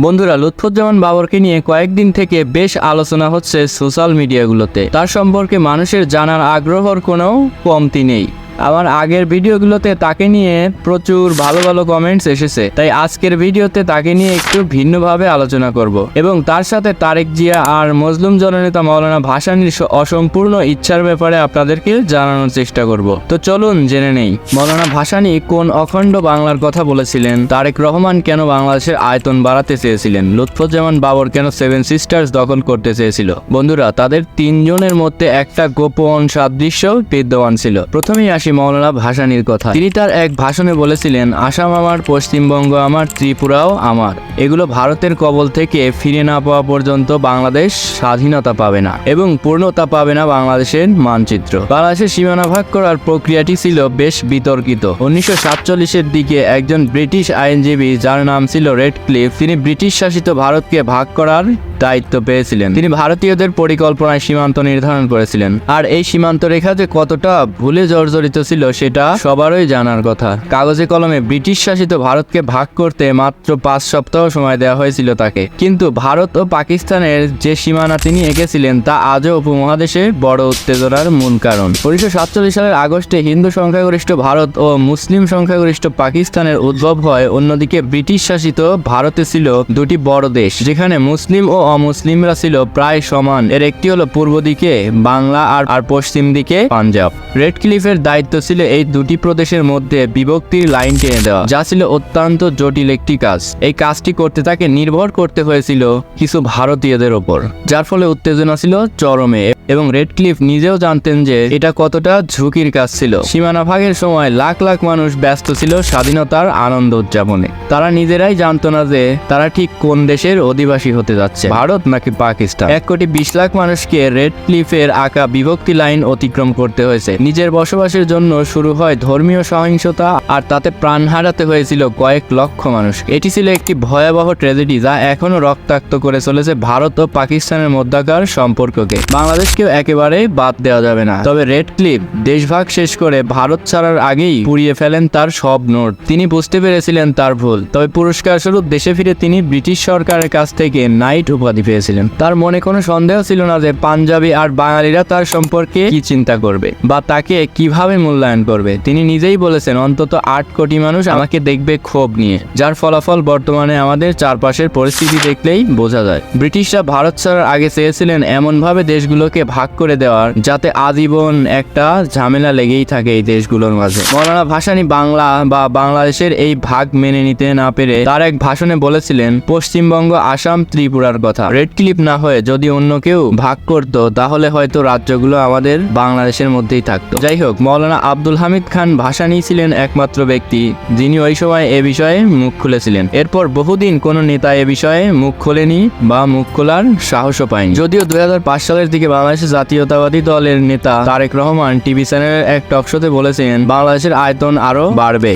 বন্ধুরা, লুৎফুজ্জামান বাবরকে নিয়ে কয়েকদিন থেকে বেশ আলোচনা হচ্ছে সোশ্যাল মিডিয়াগুলোতে। তার সম্পর্কে মানুষের জানার আগ্রহর কোনো কমতি নেই। আমার আগের ভিডিওগুলোতে তাকে নিয়ে প্রচুর ভালো ভালো কমেন্টস এসেছে, তাই আজকের ভিডিওতে তাকে নিয়ে একটু ভিন্নভাবে আলোচনা করব এবং তার সাথে তারেক জিয়া আর মজলুম জননেতা মাওলানা ভাসানীর অসম্পূর্ণ ইচ্ছার ব্যাপারে আপনাদেরকে জানানোর চেষ্টা করব। তো চলুন জেনে নেই, মাওলানা ভাসানী কোন অখণ্ড বাংলার কথা বলেছিলেন, তারেক রহমান কেন বাংলাদেশের আয়তন বাড়াতে চেয়েছিলেন, লুৎফুজ্জামান বাবর কেন সেভেন সিস্টার্স দখল করতে চেয়েছিল। বন্ধুরা, তাদের তিনজনের মধ্যে একটা গোপন সাদৃশ্য বিদ্যমান ছিল। প্রথমেই মাওলানা ভাসানীর কথা। তিনি তার এক ভাষণে বলেছিলেন, আসাম আমার, পশ্চিমবঙ্গ আমার, ত্রিপুরাও আমার। এগুলো ভারতের কবল থেকে ফিরে না পাওয়া পর্যন্ত বাংলাদেশ স্বাধীনতা পাবে না এবং পূর্ণতা পাবে না বাংলাদেশের মানচিত্র। বাংলাদেশের সীমানা ভাগ করার প্রক্রিয়াটি ছিল বেশ বিতর্কিত। 1947-এর দিকে একজন ব্রিটিশ আইনজীবী, যার নাম ছিল রেডক্লিফ, তিনি ব্রিটিশ শাসিত ভারতকে ভাগ করার দায়িত্ব পেয়েছিলেন। তিনি ভারতীয়দের পরিকল্পনায় সীমান্ত নির্ধারণ করেছিলেন, আর এই সীমান্ত রেখা যে কতটা ভুলে জর্জরিত ছিল সেটা সবারই জানার কথা। কাগজে কলমে ব্রিটিশ শাসিত ভারতকে ভাগ করতে মাত্র 5 সপ্তাহ সময় দেওয়া হয়েছিল তাকে, কিন্তু ভারত ও পাকিস্তানের যে সীমানা তিনি এঁকেছিলেন তা আজও উপমহাদেশে বড় উত্তেজনার মূল কারণ। 1947 সালের আগস্টে হিন্দু সংখ্যাগরিষ্ঠ ভারত ও মুসলিম সংখ্যাগরিষ্ঠ পাকিস্তানের উদ্ভব হয়। অন্যদিকে ব্রিটিশ শাসিত ভারতে ছিল দুটি বড় দেশ, যেখানে মুসলিম ও অমুসলিমরা ছিল প্রায় সমান। এর একটি হলো পূর্ব দিকে বাংলা আর পশ্চিম দিকে পাঞ্জাব। রেডক্লিফের দায়িত্ব ছিল এই দুটি প্রদেশের মধ্যে বিভক্তির লাইন টেনে দেওয়া, যা ছিল অত্যন্ত জটিল একটি কাজ। এই কাজটি করতে তাকে নির্ভর করতে হয়েছিল কিছু ভারতীয়দের ওপর, যার ফলে উত্তেজনা ছিল চরমে এবং রেডক্লিফ নিজেও জানতেন যে এটা কতটা ঝুঁকির কাজ ছিল। সীমানা ভাগের সময় লাখ লাখ মানুষ ব্যস্ত ছিল স্বাধীনতার আনন্দ উদযাপনে। তারা নিজেরাই জানতো না যে তারা ঠিক কোন দেশের অধিবাসী হতে যাচ্ছে, ভারত নাকি পাকিস্তান। 1,20,00,000 মানুষকে রেডক্লিফের আঁকা বিভক্তি লাইন অতিক্রম করতে হয়েছে। নিজের বসবাসের জন্য শুরু হয় ধর্মীয় সহিংসতা, আর তাতে প্রাণ হারাতে হয়েছিল কয়েক লক্ষ মানুষ। এটি ছিল একটি ভয়াবহ ট্র্যাজেডি, যা এখনো রক্তাক্ত করে চলেছে ভারত ও পাকিস্তানের মধ্যকার সম্পর্ককে। বাংলাদেশকেও একেবারে বাদ দেওয়া যাবে না। তবে রেডক্লিফ দেশভাগ শেষ করে ভারত ছাড়ার আগেই পুড়িয়ে ফেলেন তার সব নোট। তিনি বুঝতে পেরেছিলেন তার ভুল। তবে পুরস্কার স্বরূপ দেশে ফিরে তিনি ব্রিটিশ সরকারের কাছ থেকে নাইট উপাধি পেয়েছিলেন। তার মনে কোনো সন্দেহ ছিল না যে পাঞ্জাবি আর বাঙালিরা তার সম্পর্কে কি চিন্তা করবে বা তাকে কিভাবে মূল্যায়ন করবে। তিনি নিজেই বলেছেন, অন্তত 8 কোটি মানুষ আমাকে দেখবে ক্ষোভ নিয়ে, যার ফলাফল বর্তমানে আমাদের চারপাশের পরিস্থিতি দেখলেই বোঝা যায়। ব্রিটিশরা ভারত ছাড়ার আগে চেয়েছিলেন এমনভাবে দেশগুলোকে ভাগ করে দেওয়ার যাতে আজীবন একটা ঝামেলা লেগেই থাকে এই দেশগুলোর মাঝে। মাওলানা ভাসানী বাংলা বা বাংলাদেশের এই ভাগ মেনে নিতে না পেরে তার এক ভাষণে বলেছিলেন পশ্চিমবঙ্গ, আসাম, ত্রিপুরার কথা। রেডক্লিফ না হয়ে যদি অন্য কেউ ভাগ করত তাহলে হয়তো রাজ্যগুলো আমাদের বাংলাদেশের মধ্যেই থাকতো। যাই হোক, মাওলানা আব্দুল হামিদ খান ভাসানী ছিলেন একমাত্র ব্যক্তি যিনি ওই সময় এ বিষয়ে মুখ খুলেছিলেন। এরপর বহুদিন কোনো নেতা এ বিষয়ে মুখ খোলেনি বা মুখ খোলার সাহসও পায়নি। যদিও 2005 সালের দিকে বাংলাদেশের জাতীয়তাবাদী দলের নেতা তারেক রহমান টিভি চ্যানেলের এক টকশোতে বলেছেন বাংলাদেশের আয়তন আরো বাড়বে।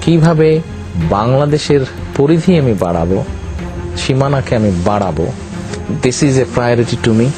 কিভাবে বাংলাদেশের পরিধি আমি বাড়াবো, সীমানাকে আমি বাড়াবো, this is a priority to me.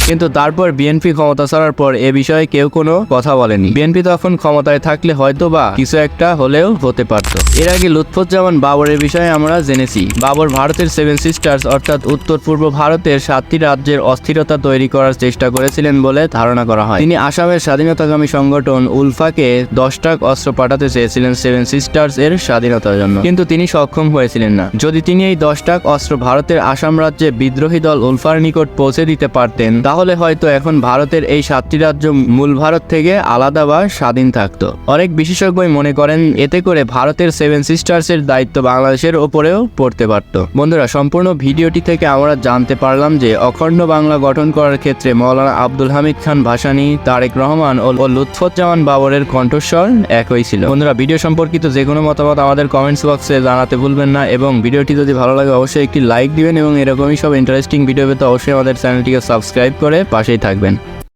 কিন্তু তারপর বিএনপি ক্ষমতা ছাড়ার পর এ বিষয়ে কেউ কোনো কথা বলেনি। বিএনপি তখন ক্ষমতায় থাকলে হয়তো বা কিছু একটা হলেও হতে পারত। এর আগে লুৎফুজ্জামান বাবরের বিষয়ে আমরা জেনেছি। বাবর ভারতের 7 সিস্টার্স অর্থাৎ উত্তর পূর্ব ভারতের 7টি রাজ্যের অস্থিরতা তৈরি করার চেষ্টা করেছিলেন বলে ধারণা করা হয়। তিনি আসামের স্বাধীনতাকামী সংগঠন উলফাকে 10 ট্রাক অস্ত্র পাঠাতে চেয়েছিলেন 7 সিস্টার্স এর স্বাধীনতার জন্য, কিন্তু তিনি সক্ষম হয়েছিলেন না। যদি তিনি এই 10 ট্রাক অস্ত্র ভারতের আসাম রাজ্যে বিদ্রোহী দল উলফার নিকট পৌঁছে দিতে পারতেন তাহলে হয়তো এখন ভারতের এই 7টি রাজ্য মূল ভারত থেকে আলাদা বা স্বাধীন থাকতো। অনেক বিশেষজ্ঞই মনে করেন এতে করে ভারতের 7 সিস্টার্স এর দায়িত্ব বাংলাদেশের ওপরেও পড়তে পারত। বন্ধুরা, সম্পূর্ণ ভিডিওটি থেকে আমরা জানতে পারলাম যে অখণ্ড বাংলা গঠন করার ক্ষেত্রে মাওলানা আব্দুল হামিদ খান ভাসানী, তারেক রহমান ও লুৎফুজ্জামান বাবরের কণ্ঠস্বর একই ছিল। বন্ধুরা, ভিডিও সম্পর্কিত যে কোনো মতামত আমাদের কমেন্টস বক্সে জানাতে ভুলবেন না এবং ভিডিওটি যদি ভালো লাগে অবশ্যই একটি লাইক দিবেন এবং এরকমই সব ইন্টারেস্টিং ভিডিও পেতে অবশ্যই আমাদের চ্যানেলটিকে সাবস্ক্রাইব করে পাশেই থাকবেন।